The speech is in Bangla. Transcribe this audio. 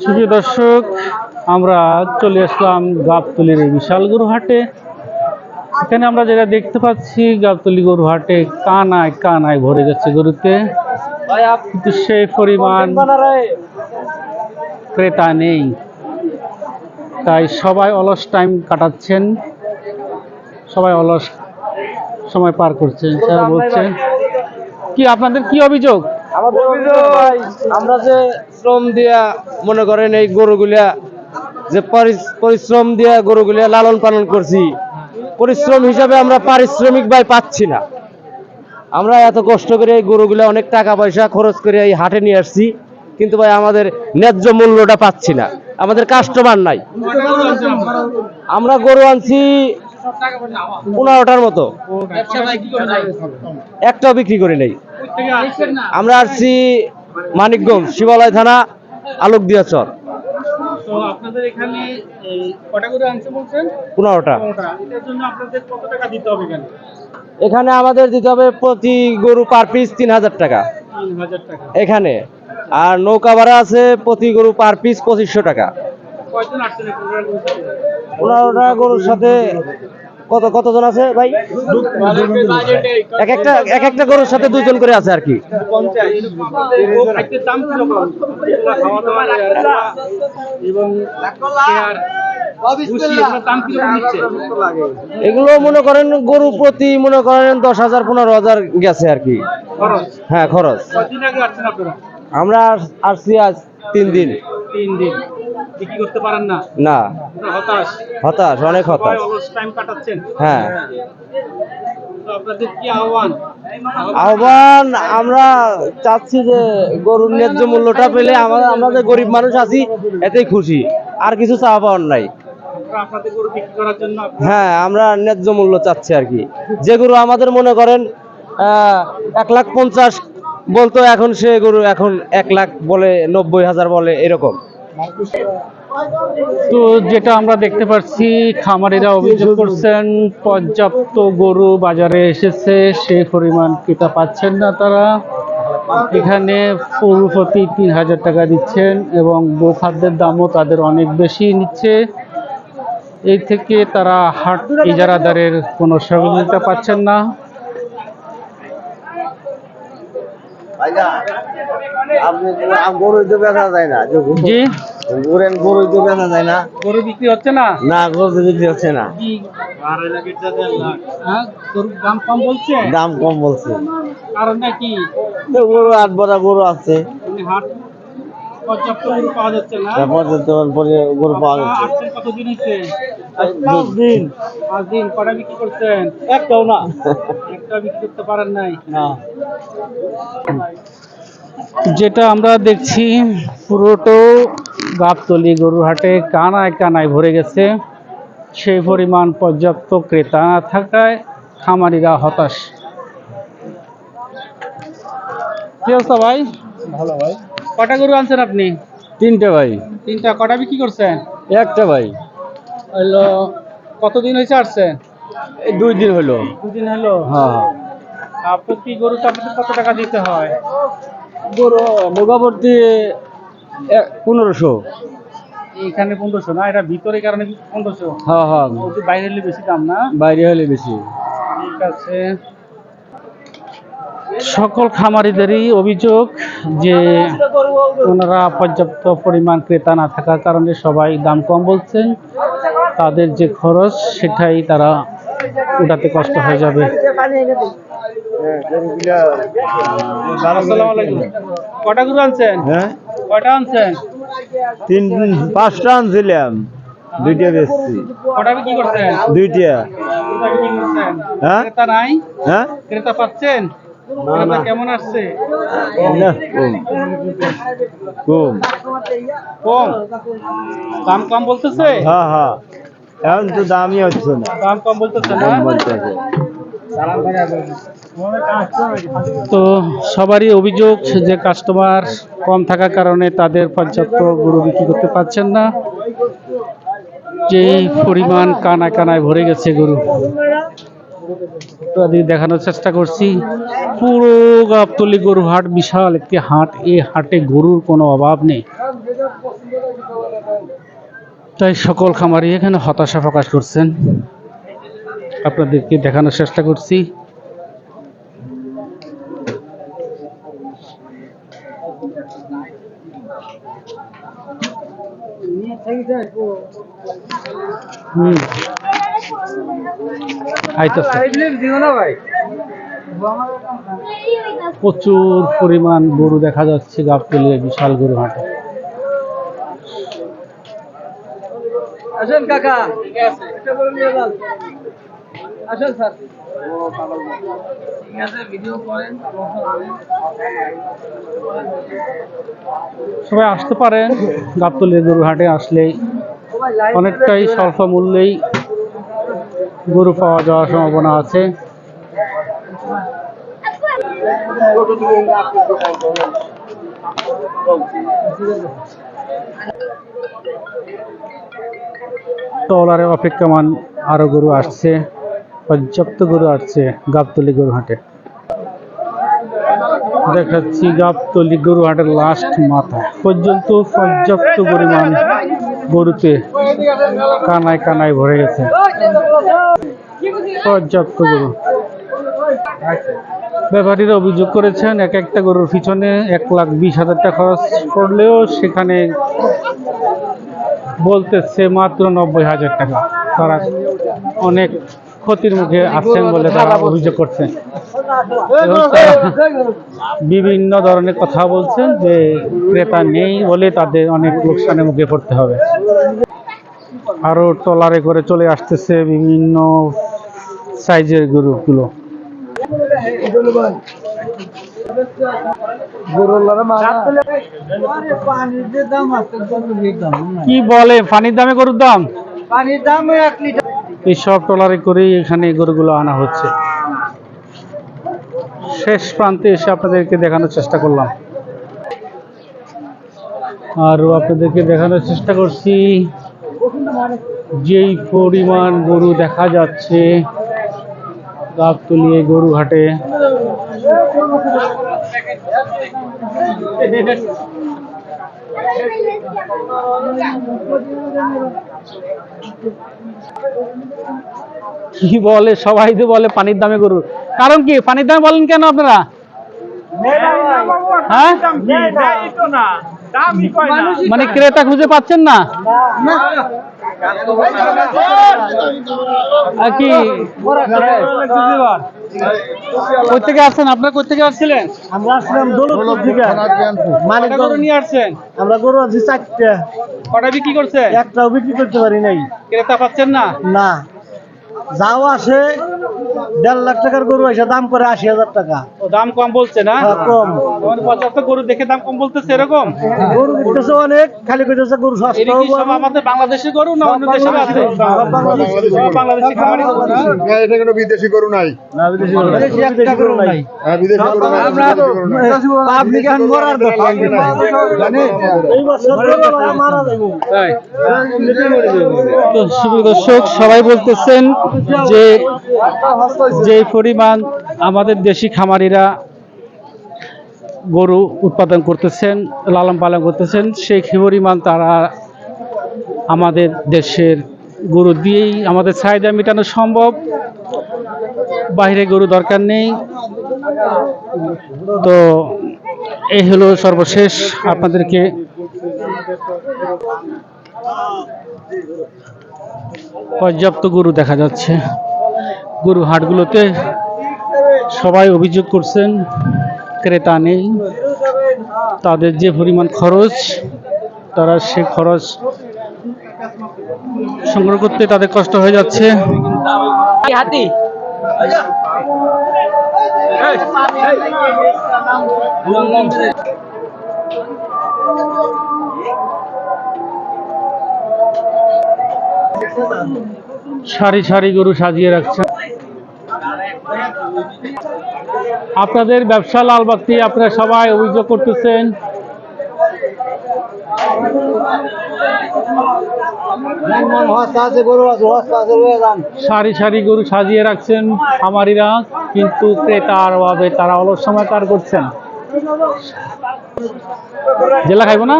সুপ্রিয় দর্শক, আমরা চলে আসলাম গাবতলীর এই বিশাল গরু হাটে। এখানে আমরা যেটা দেখতে পাচ্ছি, গাবতলী গরু হাটে কানায় কানায় ভরে গেছে গরুতে, কিন্তু সেই পরিমাণ ক্রেতা নেই। তাই সবাই অলস টাইম কাটাচ্ছেন, সবাই অলস সময় পার করছেন। তারা বলছেন, কি আপনাদের কি অভিযোগ? আমাদের অভিযোগ ভাই, আমরা যে শ্রম দিয়া মনে করেন এই গরুগুলা যে পরিশ্রম দিয়া গরুগুলা লালন পালন করছি, পরিশ্রম হিসাবে আমরা পারিশ্রমিক ভাই পাচ্ছি না। আমরা এত কষ্ট করে এই গরুগুলা অনেক টাকা পয়সা খরচ করে এই হাটে নিয়ে আসছি, কিন্তু ভাই আমাদের ন্যায্য মূল্যটা পাচ্ছি না, আমাদের কাস্টমার নাই। আমরা গরু আনছি 15টার মতো, একটাও বিক্রি করে নেই। আমরা আসছি মানিকগঞ্জ শিবালয় থানা আলোকদিয়া চর। আপনাদের এখানে 15টা। এখানে আমাদের দিতে হবে প্রতি গরু পার পিস 3000 টাকা এখানে, আর নৌকা ভাড়া আছে প্রতি গরু পার পিস 2500 টাকা। 15টা গরুর সাথে কতজন আছে ভাই? এক একটা গরুর সাথে 2 জন করে আছে আর কি। এগুলো মনে করেন গরু প্রতি মনে করেন 10,000 15,000 গেছে আর কি। হ্যাঁ, খরচ। আমরা আসছি আজ 3 দিন। বিক্রি করতে পারেন না? না, হতাশ, অনেক হতাশ। হ্যাঁ, আপনাদের কি আহ্বান? আমরা চাচ্ছি যে গরুর ন্যায্য মূল্যটা পেলে আমাদের গরিব মানুষ আছি এতেই খুশি, আর কিছু চাওয়া পাওয়ার নাই। আপনাদের গরু বিক্রি করার জন্য হ্যাঁ, আমরা ন্যায্য মূল্য চাচ্ছি আর কি। যে গরু আমাদের মনে করেন 1,50,000 বলতো, এখন সে গরু এখন 1 লাখ বলে, 90,000 বলে, এরকম। তো যেটা আমরা দেখতে পাচ্ছি, খামারিরা অভিযোগ করছেন পর্যাপ্ত গরু বাজারে এসেছে, সেই পরিমাণ ক্রেতা পাচ্ছেন না তারা। এখানে গরু প্রতি 3,000 টাকা দিচ্ছেন এবং গোখাদ্যের দামও তাদের অনেক বেশি নিচ্ছে। এই থেকে তারা হাট ইজারাদারের কোনো সহযোগিতা পাচ্ছেন না। গরু তো বেচা যায় না, জি, গরু তো বেচা যায় না, গরু বিক্রি হচ্ছে না। না গরু বিক্রি হচ্ছে না। দাম কম বলছে, দাম কম বলছে, কারণটা কি? গরু 8 বড় গরু আছে, হাট পর্যাপ্ত গরু পাওয়া যাচ্ছে না। পর্যাপ্ত গরু পাওয়া যাচ্ছে। কতদিন হচ্ছে? 5 দিন। 5 দিন। কটা বিক্রি করছেন? একটাও না, একটা বিক্রি করতে পারেন নাই না। যেটা আমরা দেখছি, পুরোটো গাবতলী গরুর হাটে কানায় কানায় ভরে গেছে। সেই পরিমাণ পর্যাপ্ত ক্রেতা না থাকায় খামারিরা হতাশ। কি অবস্থা ভাই? ভালো ভাই। কটা গরু আনছেন আপনি? 3টে ভাই। 3টা। কটা বিক্রি করছেন? একটা ভাই। হলো কতদিন হয়েছে আসছেন? 2 দিন হলো। 2 দিন হলো। হ্যাঁ। প্রতি গরুতে আপনাদের কত টাকা দিতে হয়? গরু মোটামুটি 1500। এখানে 1500 না, এটা ভিতরে কারণে 1500। হ্যাঁ হ্যাঁ, বাইরে হলে বেশি দাম না? বাইরে হলে বেশি। ঠিক আছে। সকল খামারিদেরই অভিযোগ যে ওনারা পর্যাপ্ত পরিমাণ ক্রেতা না থাকার কারণে সবাই দাম কম বলছেন। তাদের যে খরচ সেটাই তারা উঠাতে কষ্ট হয়ে যাবে। আসসালামু আলাইকুম। কটা গরু আনছেন? হ্যাঁ, কয়টা আনছেন? 5টা আনছিলাম, 2টা বেচছি। কটা বিক্রি করছেন? 2টা। কোথায় বিক্রি করছেন? হ্যাঁ? ক্রেতা নাই? হ্যাঁ, ক্রেতা পাচ্ছেন? ক্রেতা কেমন আসছে? না, কম। কম? দাম কম বলতেছে? হ্যাঁ হ্যাঁ, এখন তো দামই হচ্ছে না, দাম কম বলতেছে না? কম বলতেছে। তো সবারই অভিযোগ যে কাস্টমার কম থাকার কারণে তাদের পর্যাপ্ত গরু বিক্রি করতে পারছেন না। যে পরিমাণ কানায় কানায় ভরে গেছে গরু। আপনাদের দেখানোর চেষ্টা করছি পুরো গাবতলী গরু হাট বিশাল একটি হাট। এই হাটে গরুর কোনো অভাব নেই, তাই সকল খামারি এখানে হতাশা প্রকাশ করছেন। আপনাদেরকে দেখানোর চেষ্টা করছি। আইতাছে। প্রচুর পরিমাণ গরু দেখা যাচ্ছে গাবতলী বিশাল গরু হাটে। আসেন কাকা, আসেন স্যার। সবাই আসতে পারেন গাবতলী গরু হাটে। আসলেই অনেকটাই স্বল্প মূল্যেই গরু পাওয়া যাওয়ার সম্ভাবনা আছে। ট্রলারে অপেক্ষমান আরো গরু আসছে, পর্যাপ্ত গরু আসছে গাবতলী গরু হাটে। দেখাচ্ছি গাবতলী গরু হাটের লাস্ট মাথা পর্যন্ত পর্যাপ্ত পরিমাণ গরুতে কানায় কানায় ভরে গেছে। পর্যাপ্ত গরু। ব্যাপারীরা অভিযোগ করেছেন এক একটা গরুর পিছনে 1,20,000 টাকা খরচ করলেও সেখানে বলতেছে মাত্র 90,000 টাকা। তারা অনেক ক্ষতির মুখে আছেন বলে তারা অভিযোগ করছেন। এবং তারা বিভিন্ন ধরনের কথা বলছেন যে ক্রেতা নেই বলে তাদের অনেক লোকসানের মুখে পড়তে হবে। আরো ট্রলারে করে চলে আসতেছে বিভিন্ন সাইজের গরুগুলো। কি বলে পানির দামে গরুর দাম? পানির দাম 1 লিটার। এই সব ট্রলারে করেই এখানে গরুগুলো আনা হচ্ছে। শেষ প্রান্তে এসে আপনাদেরকে দেখানোর চেষ্টা করলাম। আর আপনাদেরকে দেখানোর চেষ্টা করছি যেই পরিমাণ গরু দেখা যাচ্ছে গাবতলী গরু হাটে। কি বলে সবাই তো বলে পানির দামে গরু, কারণ কি পানির দামে বলেন কেন আপনারা? হ্যাঁ, মানে ক্রেতা খুঁজে পাচ্ছেন না কি? কই থেকে আসছেন আপনারা? কই থেকে আসছিলেন? আমরা আসলাম দৌলতপুর থেকে। মানে গরু নিয়ে আসছেন? আমরা গরু আছি 4টা। কটা বিক্রি করছে? একটাও বিক্রি করতে পারি নাই। ক্রেতা পাচ্ছেন না? না, যাও আসে 1.5 লাখ টাকার গরু এসে দাম করে 80,000 টাকা। ও দাম কম বলছে না? কম। মানে 75 গরু দেখে দাম কম বলতেছে এরকম? গরু বিকতেছে অনেক, খালি কইতেছে গরু এটা সস্তা। কি সব আমাদের বাংলাদেশের গরু না অন্য দেশের আছে? সব বাংলাদেশি খামারি গরু না? না, এটা কোনো বিদেশি গরু নাই। না, বিদেশি একটা গরু নাই। হ্যাঁ, বিদেশি গরু নাই। আমরা পাবলিক আন মরার দরকার জানি এই বছর গরু মারা যাবে। তাই তো সুপ্রিয় দর্শক, সবাই বলতেছেন যে যে পরিমাণ আমাদের দেশি খামারিরা গরু উৎপাদন করতেছেন, লালন পালন করতেছেন, সেই পরিমাণ তারা আমাদের দেশের গরু দিয়েই আমাদের চাহিদা মেটানো সম্ভব। বাইরে গরু দরকার নেই। তো এই হলো সর্বশেষ আপনাদেরকে পর্যাপ্ত গরু দেখা যাচ্ছে গরু হাটগুলোতে। সবাই অভিযোগ করছেন ক্রেতা নেই, তাদের যে পরিমাণ খরচ তারা সে খরচ সংগ্রহ করতে তাদের কষ্ট হয়ে যাচ্ছে। হাতি সারি সারি গরু সাজিয়ে রাখছে। আপনাদের ব্যবসা লাল বাতি, আপনারা সবাই অভিযোগ করতেছেন সারি সারি গরু সাজিয়ে রাখছেন খামারিরা, কিন্তু ক্রেতার অভাবে তারা অলস সময় পার করছেন। জেলা খাইব না?